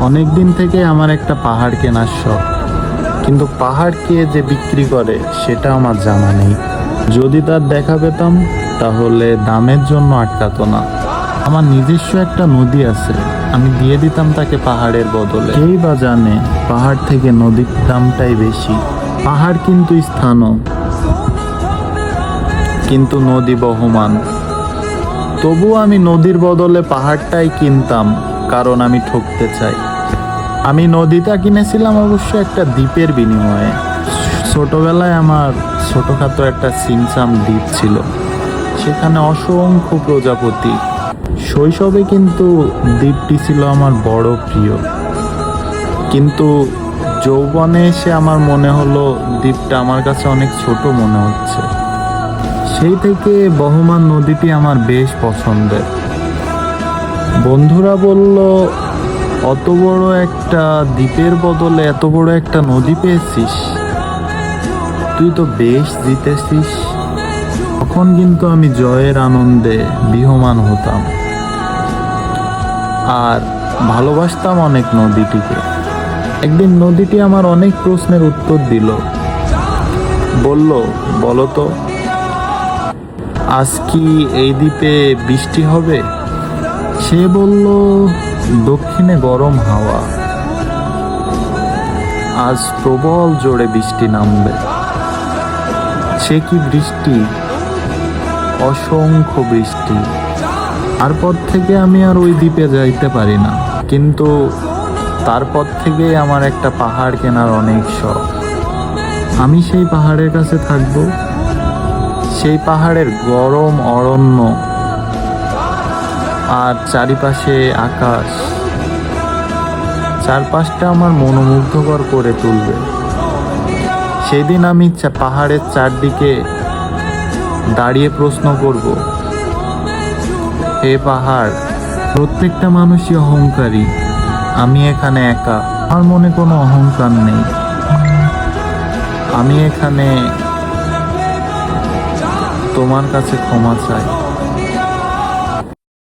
অনেক দিন থেকে আমার একটা পাহাড় কেনার শখ, কিন্তু পাহাড় কে যে বিক্রি করে সেটা আমার জানা নেই। যদি তার দেখা পেতাম তাহলে দামের জন্য আটকাতো না। আমার নিজস্ব একটা নদী আছে, আমি দিয়ে দিতাম তাকে পাহাড়ের বদলে। কেই বা জানে পাহাড় থেকে নদীর দামটাই বেশি। পাহাড় কিন্তু স্থানও, কিন্তু নদী বহমান। তবুও আমি নদীর বদলে পাহাড়টাই কিনতাম, কারণ আমি ঠকতে চাই। আমি নদীটা কিনেছিলাম অবশ্য একটা দ্বীপের বিনিময়ে। ছোটবেলায় আমার ছোটখাটো একটা সিমসাম দ্বীপ ছিল, সেখানে অসংখ্য প্রজাপতি। শৈশবে কিন্তু দ্বীপটি ছিল আমার বড় প্রিয়, কিন্তু যৌবনে এসে আমার মনে হলো দ্বীপটা আমার কাছে অনেক ছোট মনে হচ্ছে। সেই থেকে বহমান নদীটি আমার বেশ পছন্দের। বন্ধুরা বলল, অত বড় একটা দ্বীপের বদলে এত বড় একটা নদী পেয়েছিস, তুই তো বেশ জিতেছিস। তখন কিন্তু আমি জয়ের আনন্দে বিহমান হতাম আর ভালোবাসতাম অনেক নদীটিকে। একদিন নদীটি আমার অনেক প্রশ্নের উত্তর দিল। বলল, বলো তো, আজ কি এই দ্বীপে বৃষ্টি হবে? সে বলল, দক্ষিণে গরম হাওয়া, আজ প্রবল জোরে বৃষ্টি নামবে। সে কি বৃষ্টি, অসংখ্য বৃষ্টি। তারপর থেকে আমি আর ওই দ্বীপে যাইতে পারি না, কিন্তু তারপর থেকেই আমার একটা পাহাড় কেনার অনেক শখ। আমি সেই পাহাড়ের কাছে থাকবো, সেই পাহাড়ের গরম অরণ্য আর চারিপাশে আকাশ, চারপাশটা আমার মনোমুগ্ধকর করে তুলবে। সেদিন আমি পাহাড়ের চারদিকে দাঁড়িয়ে প্রশ্ন করব, হে পাহাড়, প্রত্যেকটা মানুষই অহংকারী, আমি এখানে একা, আমার মনে কোনো অহংকার নেই। আমি এখানে তোমার কাছে ক্ষমা চাই।